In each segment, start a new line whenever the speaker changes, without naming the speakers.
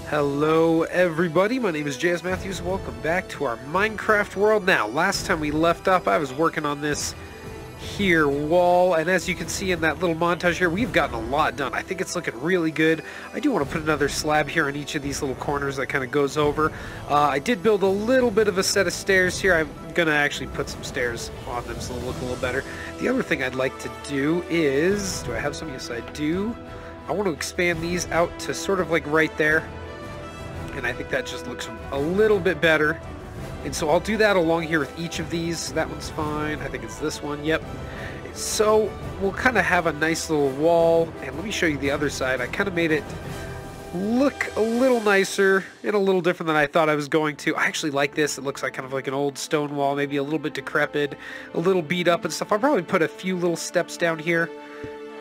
Hello everybody, my name is JS Matthews. Welcome back to our Minecraft world. Now, last time we left off, I was working on this here wall, and as you can see in that little montage here, we've gotten a lot done. I think it's looking really good. I do want to put another slab here on each of these little corners that kind of goes over. I did build a little bit of a set of stairs here. I'm gonna actually put some stairs on them so they'll look a little better. The other thing I'd like to do is, do I have some? Yes, I do. I want to expand these out to sort of like right there. And I think that just looks a little bit better. And so I'll do that along here with each of these. That one's fine. I think it's this one. Yep. So we'll kind of have a nice little wall. And let me show you the other side. I kind of made it look a little nicer and a little different than I thought I was going to. I actually like this. It looks like kind of like an old stone wall, maybe a little bit decrepit, a little beat up and stuff. I'll probably put a few little steps down here.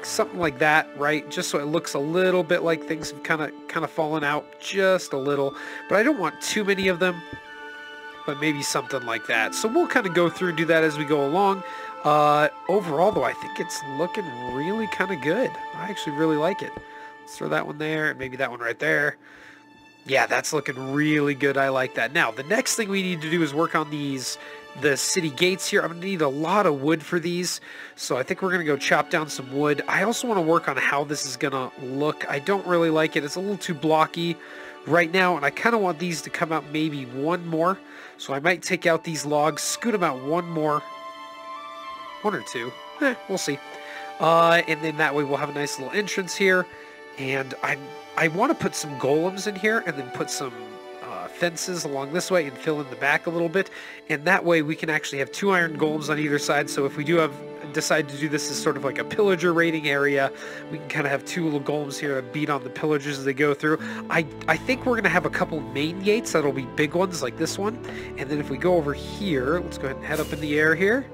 Something like that, right? Just so it looks a little bit like things have kind of fallen out just a little. But I don't want too many of them, but maybe something like that. So we'll kind of go through and do that as we go along. Overall, though, I think it's looking really kind of good. I actually really like it. Let's throw that one there, and maybe that one right there. Yeah, that's looking really good. I like that. Now, the next thing we need to do is work on the city gates here. I'm going to need a lot of wood for these, so I think we're going to go chop down some wood. I also want to work on how this is going to look. I don't really like it. It's a little too blocky right now, and I kind of want these to come out maybe one more, so I might take out these logs, scoot them out one or two. We'll see. And then that way we'll have a nice little entrance here, and I want to put some golems in here and then put some fences along this way and fill in the back a little bit, and that way we can actually have 2 iron golems on either side. So if we do decide to do this as sort of like a pillager raiding area, we can kind of have 2 little golems here to beat on the pillagers as they go through. I think we're going to have a couple main gates that'll be big ones like this one, and then if we go over here, let's go ahead and head up in the air here.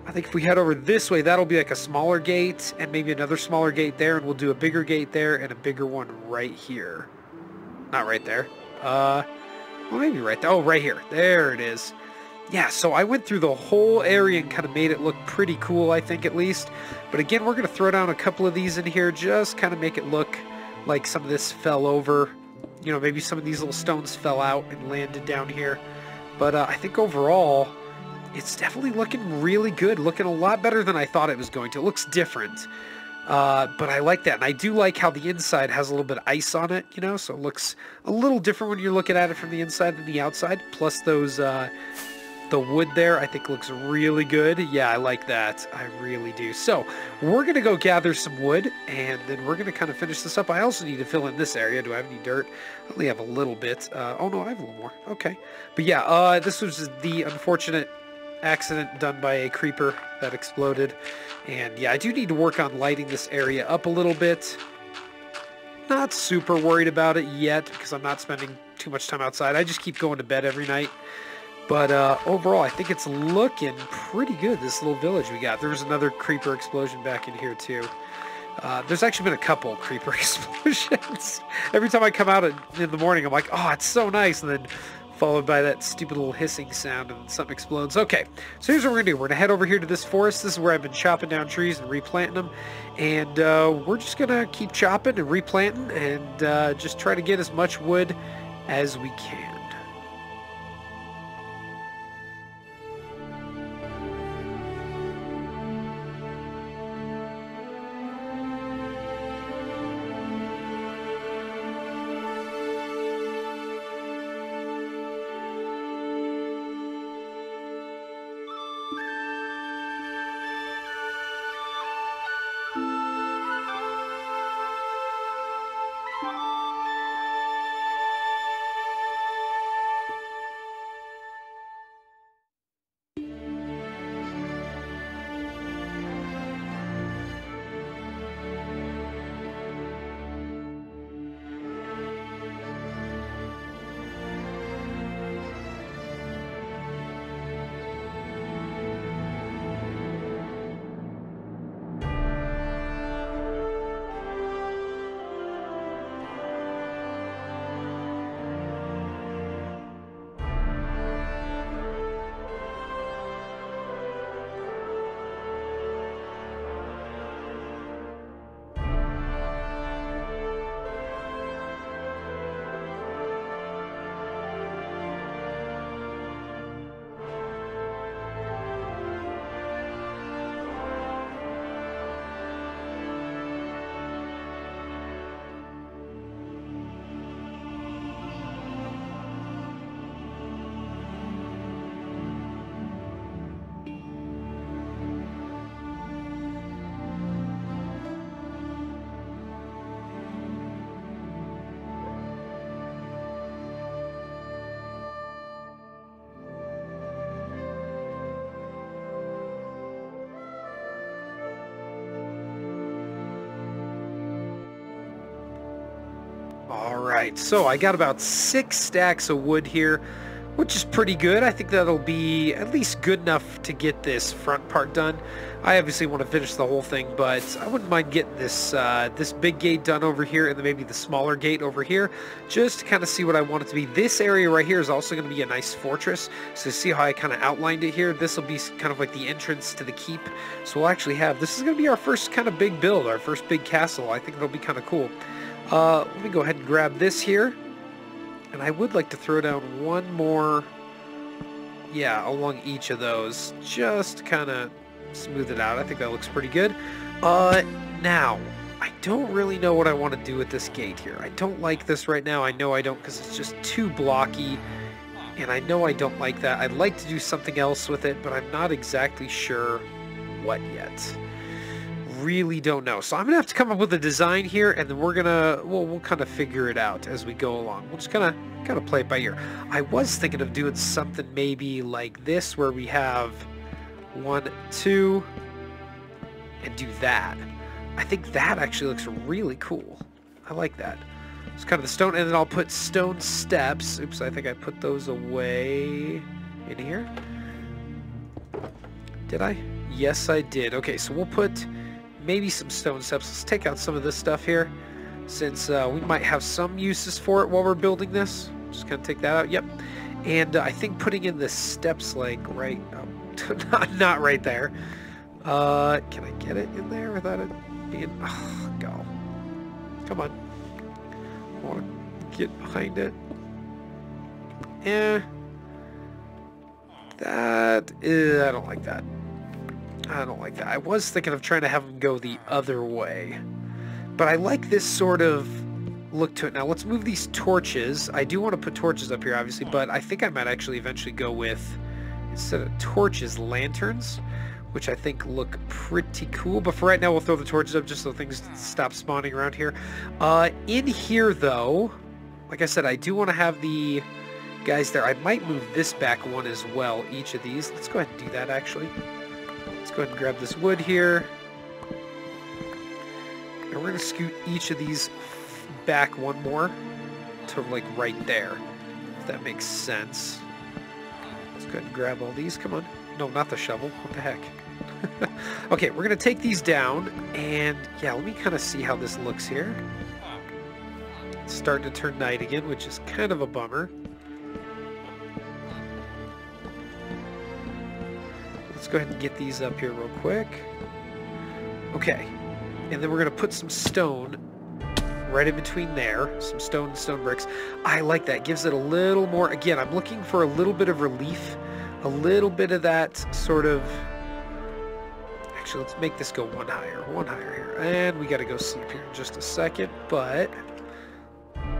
I think if we head over this way, that'll be like a smaller gate and maybe another smaller gate there, and we'll do a bigger gate there and a bigger one right here. Not right there. Well, maybe right there. Oh, right here. There it is. Yeah, so I went through the whole area and kind of made it look pretty cool, I think, at least. But again, we're going to throw down a couple of these in here, just kind of make it look like some of this fell over. You know, maybe some of these little stones fell out and landed down here. But I think overall, it's definitely looking really good. Looking a lot better than I thought it was going to. It looks different. But I like that, and I do like how the inside has a little bit of ice on it, you know, so it looks a little different when you're looking at it from the inside than the outside. Plus those, the wood there, I think looks really good. Yeah, I like that. I really do. So, we're going to go gather some wood, and then we're going to kind of finish this up. I also need to fill in this area. Do I have any dirt? I only have a little bit. Oh, no, I have a little more. Okay. But yeah, this was the unfortunate accident done by a creeper that exploded, and yeah, I do need to work on lighting this area up a little bit. Not super worried about it yet because I'm not spending too much time outside. I just keep going to bed every night, but overall I think it's looking pretty good, this little village we got. There was another creeper explosion back in here too. There's actually been a couple creeper explosions. Every time I come out in the morning, I'm like, oh, it's so nice, and then followed by that stupid little hissing sound and something explodes. Okay, so here's what we're gonna do. We're gonna head over here to this forest. This is where I've been chopping down trees and replanting them, and we're just gonna keep chopping and replanting and just try to get as much wood as we can. Alright, so I got about 6 stacks of wood here, which is pretty good. I think that'll be at least good enough to get this front part done. I obviously want to finish the whole thing, but I wouldn't mind getting this this big gate done over here and then maybe the smaller gate over here, just to kind of see what I want it to be. This area right here is also going to be a nice fortress, so see how I kind of outlined it here? This will be kind of like the entrance to the keep, so we'll actually have, this is going to be our first kind of big build, our first big castle. I think it'll be kind of cool. Let me go ahead and grab this here, and I would like to throw down one more, yeah, along each of those, just to kind of smooth it out. I think that looks pretty good. Now, I don't really know what I want to do with this gate here. I don't like this right now. I know I don't, because it's just too blocky, and I know I don't like that. I'd like to do something else with it, but I'm not exactly sure what yet. Really don't know. So I'm gonna have to come up with a design here, and then we'll kind of figure it out as we go along. We'll just kind of play it by ear. I was thinking of doing something maybe like this, where we have 1, 2, and do that. I think that actually looks really cool. I like that. It's kind of the stone, and then I'll put stone steps. Oops, I think I put those away in here. Did I? Yes, I did. Okay, so we'll put maybe some stone steps. Let's take out some of this stuff here, since we might have some uses for it while we're building this. Just kind of take that out. Yep. And I think putting in the steps like right, not right there. Can I get it in there without it being? Oh, go. Come on. I want to get behind it. Yeah. That is, I don't like that. I don't like that. I was thinking of trying to have them go the other way, but I like this sort of look to it. Now let's move these torches. I do want to put torches up here, obviously, but I think I might actually eventually go with, instead of torches, lanterns, which I think look pretty cool. But for right now, we'll throw the torches up just so things stop spawning around here. In here, though, like I said, I do want to have the guys there. I might move this back one as well, each of these. Let's go ahead and do that, actually. Let's go ahead and grab this wood here. And we're going to scoot each of these back one more to like right there, if that makes sense. Let's go ahead and grab all these. Come on. No, not the shovel. What the heck? Okay, we're going to take these down, and yeah, let me kind of see how this looks here. It's starting to turn night again, which is kind of a bummer. go ahead and get these up here real quick. Okay. And then we're going to put some stone right in between there. Some stone bricks. I like that. Gives it a little more... Again, I'm looking for a little bit of relief. A little bit of that sort of... Actually, let's make this go one higher here. And we got to go sleep here in just a second. But,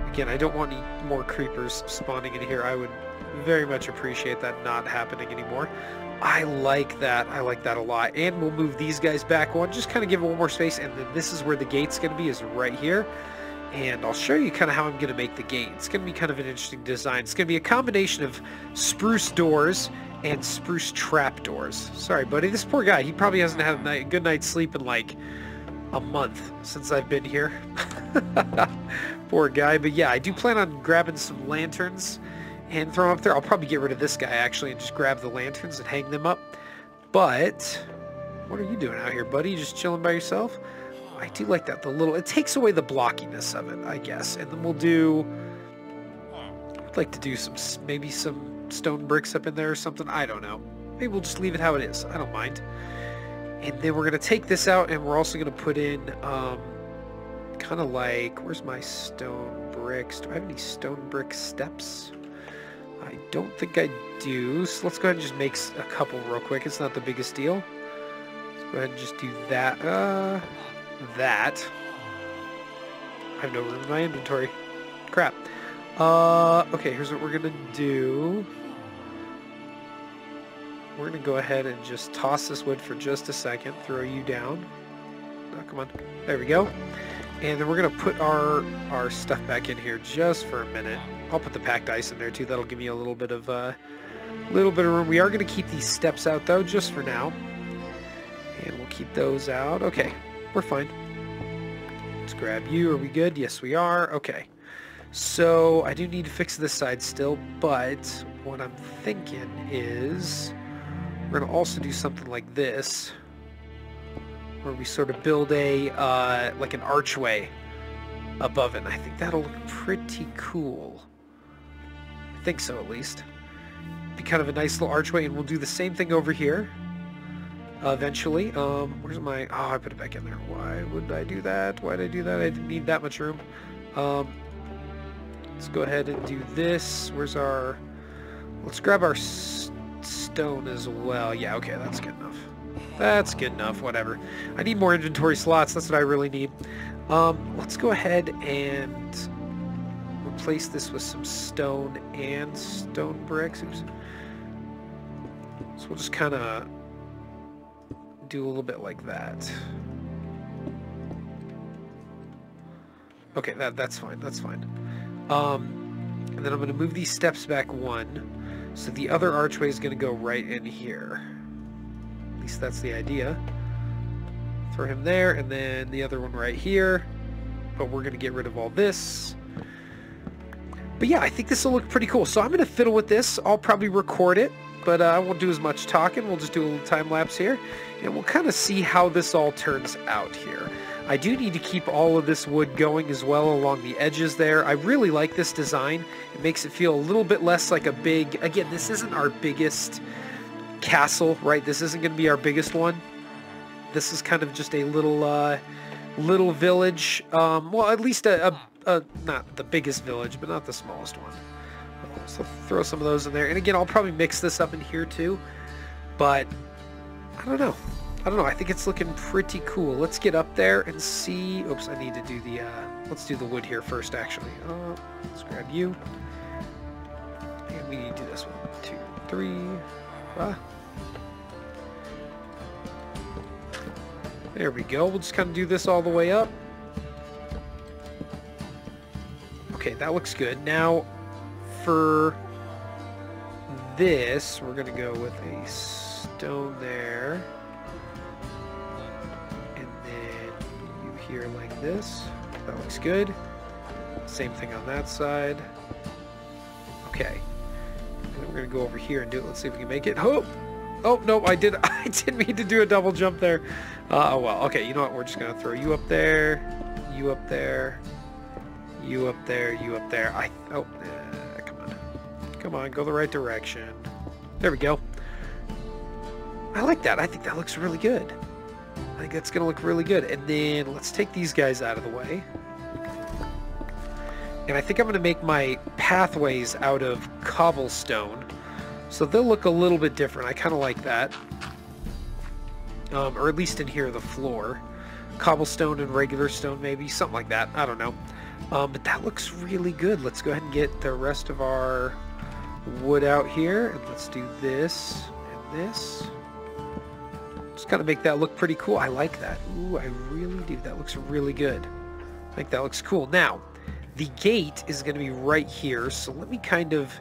again, I don't want any more creepers spawning in here. I would very much appreciate that not happening anymore. I like that. I like that a lot. And we'll move these guys back one. Just kind of give it one more space. And then this is where the gate's going to be, is right here. And I'll show you kind of how I'm going to make the gate. It's going to be kind of an interesting design. It's going to be a combination of spruce doors and spruce trapdoors. Sorry, buddy. This poor guy, he probably hasn't had a good night's sleep in like a month since I've been here. Poor guy. But yeah, I do plan on grabbing some lanterns and throw them up there. I'll probably get rid of this guy actually and just grab the lanterns and hang them up. But what are you doing out here, buddy? Just chilling by yourself? I do like that. It takes away the blockiness of it, I guess. And then we'll do... I'd like to do maybe some stone bricks up in there or something. I don't know. Maybe we'll just leave it how it is. I don't mind. And then we're going to take this out and we're also going to put in kind of like... Where's my stone bricks? Do I have any stone brick steps? I don't think I do. So let's go ahead and just make a couple real quick. It's not the biggest deal. Let's go ahead and just do that. That. I have no room in my inventory. Crap. Okay, here's what we're gonna do. We're gonna go ahead and just toss this wood for just a second. Throw you down. Oh, come on. There we go. And then we're gonna put our stuff back in here just for a minute. I'll put the packed ice in there too. That'll give me a little bit of room. We are gonna keep these steps out though, just for now. And we'll keep those out. Okay. We're fine. Let's grab you. Are we good? Yes, we are. Okay. So I do need to fix this side still, but what I'm thinking is we're going to also do something like this, where we sort of build a like an archway above it. And I think that'll look pretty cool. I think so, at least. Be kind of a nice little archway, and we'll do the same thing over here. Eventually. Where's my... Oh, I put it back in there. Why would I do that? Why did I do that? I didn't need that much room. Let's go ahead and do this. Where's our... Let's grab our stone as well. Yeah, okay, that's good enough. That's good enough, whatever. I need more inventory slots. That's what I really need. Let's go ahead and replace this with some stone and stone bricks. Oops. So we'll just kind of do a little bit like that. Okay, that's fine. That's fine. And then I'm going to move these steps back one, so the other archway is going to go right in here. At least that's the idea. Throw him there, and then the other one right here. But we're going to get rid of all this. But yeah, I think this will look pretty cool. So I'm going to fiddle with this. I'll probably record it, but I won't do as much talking. We'll just do a little time lapse here, and we'll kind of see how this all turns out here. I do need to keep all of this wood going as well along the edges there. I really like this design. It makes it feel a little bit less like a big... Again, this isn't our biggest castle, right? This isn't going to be our biggest one. This is kind of just a little village. Well, at least not the biggest village, but not the smallest one. So throw some of those in there. And again, I'll probably mix this up in here too. But I don't know. I think it's looking pretty cool. Let's get up there and see. Oops, I need to do the... let's do the wood here first, actually. Let's grab you. And we need to do this 1, 2, 3. There we go. We'll just kind of do this all the way up. Okay, that looks good. Now, for this, we're going to go with a stone there. And then you here like this. That looks good. Same thing on that side. Okay. And then we're going to go over here and do it. Let's see if we can make it. Oh, no, I didn't mean to do a double jump there. Oh, well. Okay, you know what? We're just going to throw you up there, you up there, you up there, you up there. Come on, go the right direction. There we go. I like that. I think that looks really good. I think that's going to look really good. And then let's take these guys out of the way. And I think I'm going to make my pathways out of cobblestone. So they'll look a little bit different. I kind of like that. Or at least in here, the floor. Cobblestone and regular stone, maybe. Something like that. I don't know. But that looks really good. Let's go ahead and get the rest of our wood out here. And let's do this and this. Just kind of make that look pretty cool. I like that. Ooh, I really do. That looks really good. I think that looks cool. Now, the gate is going to be right here. So let me kind of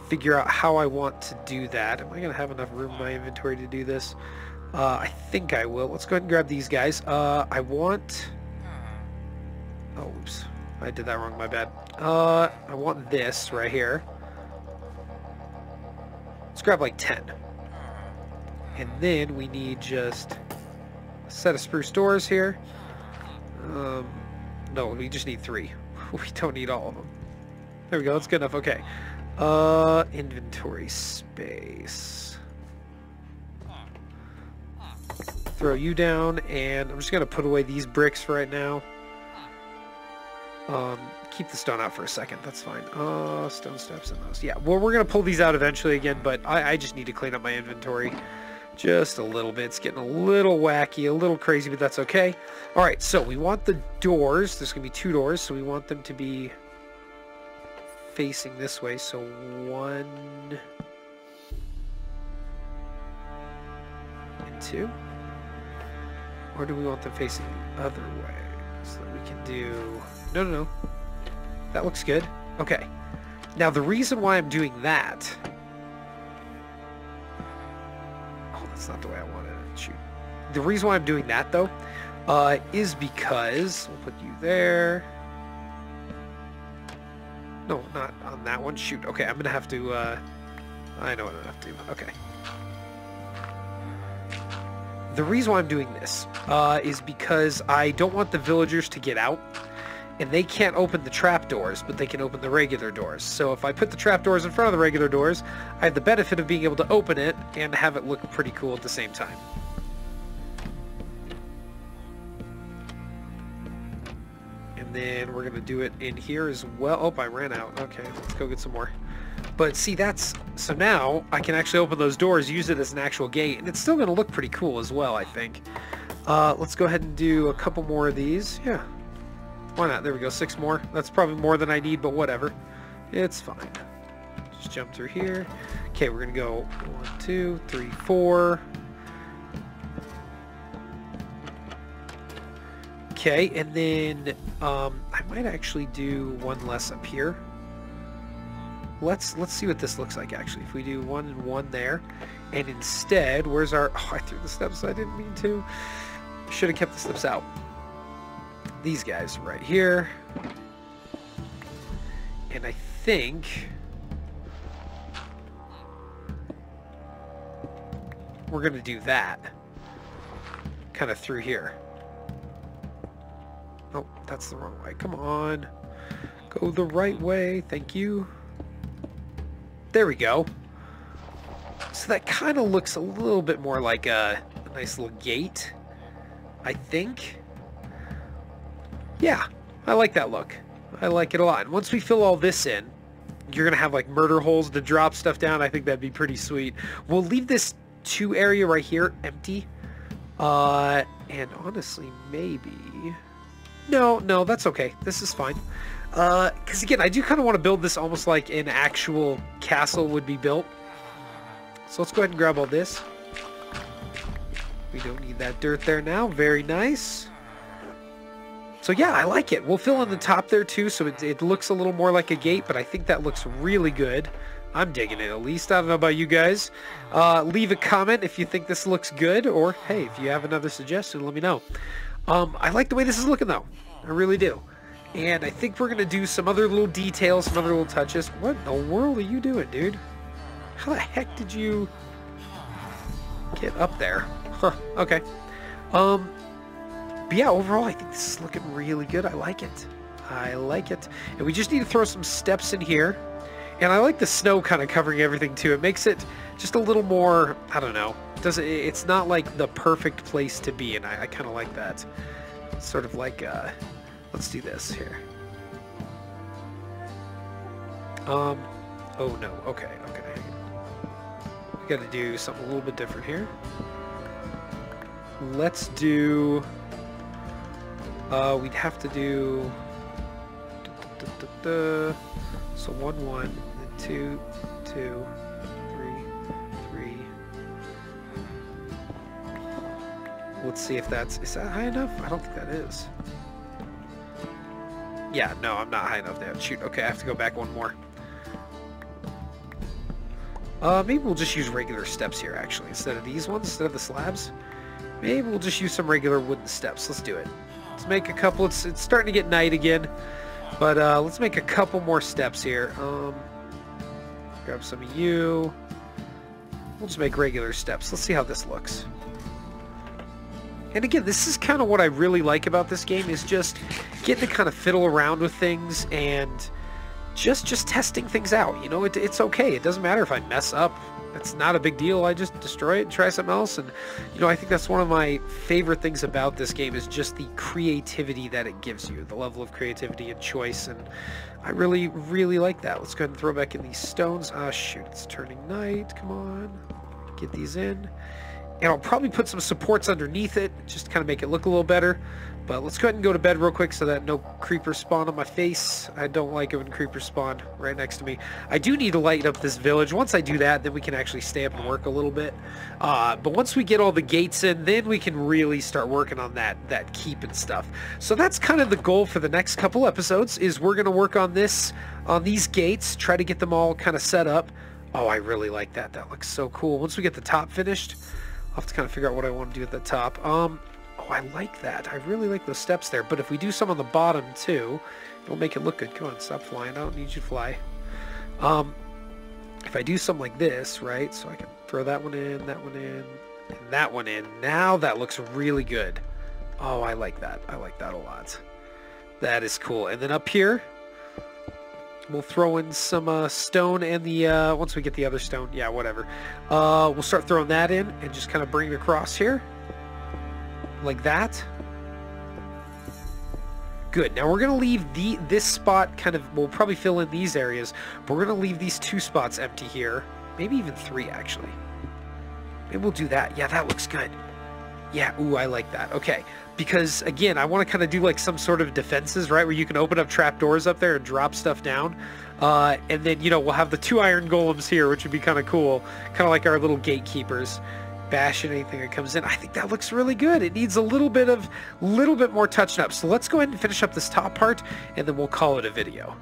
figure out how I want to do that. Am I going to have enough room in my inventory to do this? I think I will. Let's go ahead and grab these guys. I want... Oh, oops. I did that wrong. My bad. I want this right here. Let's grab like 10. And then we need just a set of spruce doors here. No, we just need 3. We don't need all of them. There we go. That's good enough. Okay. Inventory space. Throw you down, and I'm just going to put away these bricks for right now. Keep the stone out for a second. That's fine. Stone steps and those. Yeah, well, we're going to pull these out eventually again, but I just need to clean up my inventory just a little bit. It's getting a little wacky, a little crazy, but that's okay. All right, so we want the doors. There's going to be 2 doors, so we want them to be facing this way. So 1 and 2. Or do we want them facing the other way? So that we can do... No. That looks good. Okay. Now, the reason why I'm doing that... Oh, that's not the way I wanted to shoot. The reason why I'm doing that, though, is because... We'll put you there. No, not on that one. Shoot. Okay, I'm going to have to... I know what I have to do. Okay. The reason why I'm doing this is because I don't want the villagers to get out, and they can't open the trapdoors, but they can open the regular doors. So if I put the trapdoors in front of the regular doors, I have the benefit of being able to open it and have it look pretty cool at the same time. And then we're going to do it in here as well. Oh, I ran out. Okay, let's go get some more. But see, that's... So now I can actually open those doors, use it as an actual gate, and it's still going to look pretty cool as well, I think. Let's go ahead and do a couple more of these. Yeah. Why not? There we go. 6 more. That's probably more than I need, but whatever. It's fine. Just jump through here. Okay, we're going to go 1, 2, 3, 4. Okay, and then I might actually do 1 less up here. Let's see what this looks like, actually. If we do 1 and 1 there, and instead, where's our... Oh, I threw the steps. I didn't mean to. Should have kept the steps out. These guys right here. And I think we're going to do that kind of through here. Oh, that's the wrong way. Come on. Go the right way. Thank you. There we go. So that kind of looks a little bit more like a nice little gate, I think. Yeah, I like that look. I like it a lot. And once we fill all this in, you're going to have like murder holes to drop stuff down. I think that'd be pretty sweet. We'll leave this 2 area right here empty. And honestly, maybe... No, that's okay. This is fine. Because again, I do kind of want to build this almost like an actual castle would be built. So let's go ahead and grab all this. We don't need that dirt there now. Very nice. So yeah, I like it. We'll fill in the top there too, so it looks a little more like a gate, but I think that looks really good. I'm digging it, at least. I don't know about you guys. Leave a comment if you think this looks good, or hey, if you have another suggestion, let me know. I like the way this is looking though. I really do. And I think we're going to do some other little details, some other little touches. What in the world are you doing, dude? How the heck did you get up there? Huh, okay. But yeah, overall, I think this is looking really good. I like it. I like it. And we just need to throw some steps in here. And I like the snow kind of covering everything too. It makes it just a little more, I don't know. It's not like the perfect place to be, and I kind of like that. It's sort of like, let's do this here. Oh no, okay. We gotta do something a little bit different here. Let's do, we'd have to do, so 1, 1, then 2, 2, 3, 3. Let's see if is that high enough? I don't think that is. Yeah, no, I'm not high enough there. Shoot, okay, I have to go back one more. Maybe we'll just use regular steps here, actually, instead of these ones, instead of the slabs. Maybe we'll just use some regular wooden steps. Let's do it. Let's make a couple. It's starting to get night again, but let's make a couple more steps here. Grab some of you. We'll just make regular steps. Let's see how this looks. And again, this is kind of what I really like about this game, is just getting to kind of fiddle around with things and just testing things out. You know, it's okay. It doesn't matter if I mess up. It's not a big deal. I just destroy it and try something else. And, you know, I think that's one of my favorite things about this game, is just the creativity that it gives you, the level of creativity and choice. And I really, really like that. Let's go ahead and throw back in these stones. Ah, shoot, it's turning night. Come on. Get these in. And I'll probably put some supports underneath it, just to kind of make it look a little better. But let's go ahead and go to bed real quick so that no creepers spawn on my face. I don't like it when creepers spawn right next to me. I do need to lighten up this village. Once I do that, then we can actually stay up and work a little bit. But once we get all the gates in, then we can really start working on that keep and stuff. So that's kind of the goal for the next couple episodes, is we're going to work on these gates, try to get them all kind of set up. Oh, I really like that. That looks so cool. Once we get the top finished, I'll have to kind of figure out what I want to do at the top. Oh, I like that. I really like those steps there. But if we do some on the bottom too, it'll make it look good. Come on, stop flying. I don't need you to fly. If I do something like this, right? So I can throw that one in, and that one in. Now that looks really good. Oh, I like that. I like that a lot. That is cool. And then up here, we'll throw in some stone and the, once we get the other stone, yeah, whatever. We'll start throwing that in and just kind of bring it across here. Like that. Good. Now we're going to leave this spot kind of, we'll probably fill in these areas, but we're going to leave these 2 spots empty here. Maybe even 3, actually. Maybe we'll do that. Yeah, that looks good. Yeah, ooh, I like that. Okay. Because, again, I want to kind of do like some sort of defenses, right, where you can open up trapdoors up there and drop stuff down. And then, you know, we'll have the 2 iron golems here, which would be kind of cool. Kind of like our little gatekeepers. Bashing anything that comes in. I think that looks really good. It needs a little bit more touching up. So let's go ahead and finish up this top part, and then we'll call it a video.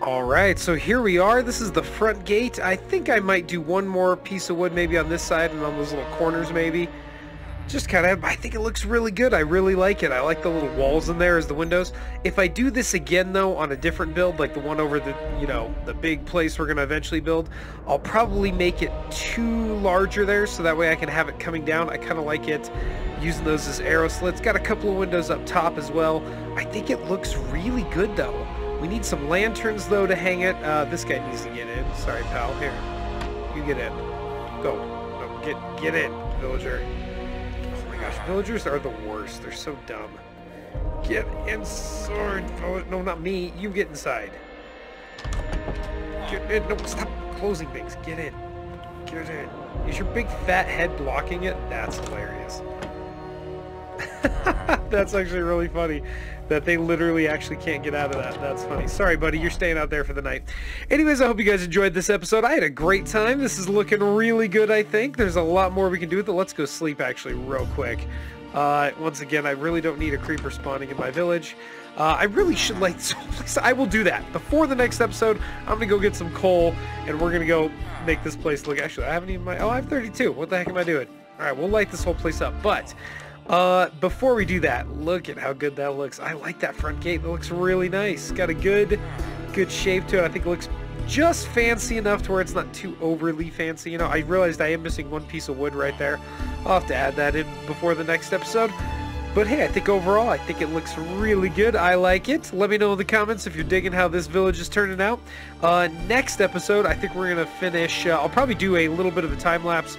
Alright, so here we are. This is the front gate. I think I might do one more piece of wood maybe on this side and on those little corners maybe. Just kind of, I think it looks really good. I really like it. I like the little walls in there as the windows. If I do this again though on a different build, like the one over the, you know, the big place we're going to eventually build, I'll probably make it too larger there so that way I can have it coming down. I kind of like it using those as arrow slits. Got a couple of windows up top as well. I think it looks really good though. We need some lanterns though to hang it. This guy needs to get in. Sorry pal, here. You get in. Go. No, get in, villager. Gosh, villagers are the worst. They're so dumb. Get inside. Oh, no, not me. You get inside. Get in. No, stop closing things. Get in. Get it. Is your big fat head blocking it? That's hilarious. That's actually really funny that they literally actually can't get out of that. That's funny. Sorry, buddy. You're staying out there for the night. Anyways, I hope you guys enjoyed this episode. I had a great time. This is looking really good, I think. There's a lot more we can do with it. Let's go sleep, actually, real quick. Once again, I really don't need a creeper spawning in my village. I really should light this whole place. I will do that. Before the next episode, I'm going to go get some coal, and we're going to go make this place look... Actually, I haven't even... Oh, I have 32. What the heck am I doing? All right, we'll light this whole place up. But before we do that, look at how good that looks. I like that front gate. It looks really nice. Got a good shape to it. I think it looks just fancy enough to where it's not too overly fancy. You know, I realized I am missing one piece of wood right there. I'll have to add that in before the next episode. But hey, I think overall, I think it looks really good. I like it. Let me know in the comments if you're digging how this village is turning out. Next episode, I think we're going to finish... I'll probably do a little bit of a time-lapse.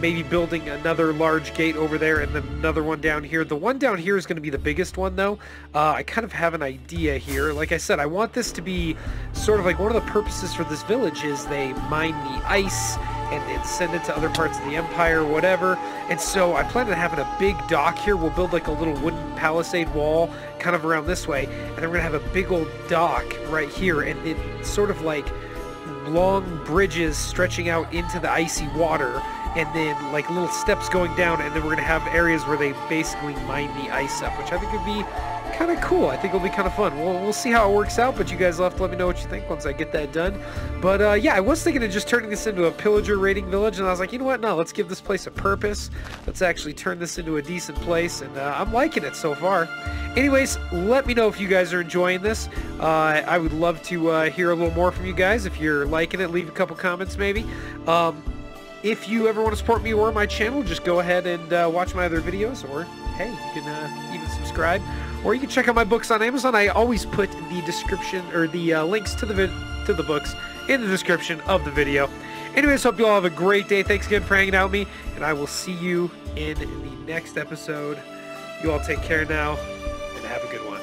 Maybe building another large gate over there and then another one down here. The one down here is going to be the biggest one, though. I kind of have an idea here. Like I said, I want this to be sort of like one of the purposes for this village is they mine the ice and then send it to other parts of the empire, whatever. And so I plan on having a big dock here. We'll build like a little wooden palisade wall kind of around this way. And then we're going to have a big old dock right here and then sort of like long bridges stretching out into the icy water and then like little steps going down, and then we're going to have areas where they basically mine the ice up, which I think would be kind of cool. I think it'll be kind of fun. We'll see how it works out, but you guys will have to let me know what you think once I get that done. But yeah, I was thinking of just turning this into a pillager raiding village, and I was like, you know what, no, let's give this place a purpose. Let's actually turn this into a decent place, and I'm liking it so far. Anyways, let me know if you guys are enjoying this. I would love to hear a little more from you guys. If you're liking it, leave a couple comments maybe. If you ever want to support me or my channel, just go ahead and watch my other videos, or hey, you can even subscribe, or you can check out my books on Amazon. I always put the description or the links to the books in the description of the video. Anyways, hope you all have a great day. Thanks again for hanging out with me, and I will see you in the next episode. You all take care now, and have a good one.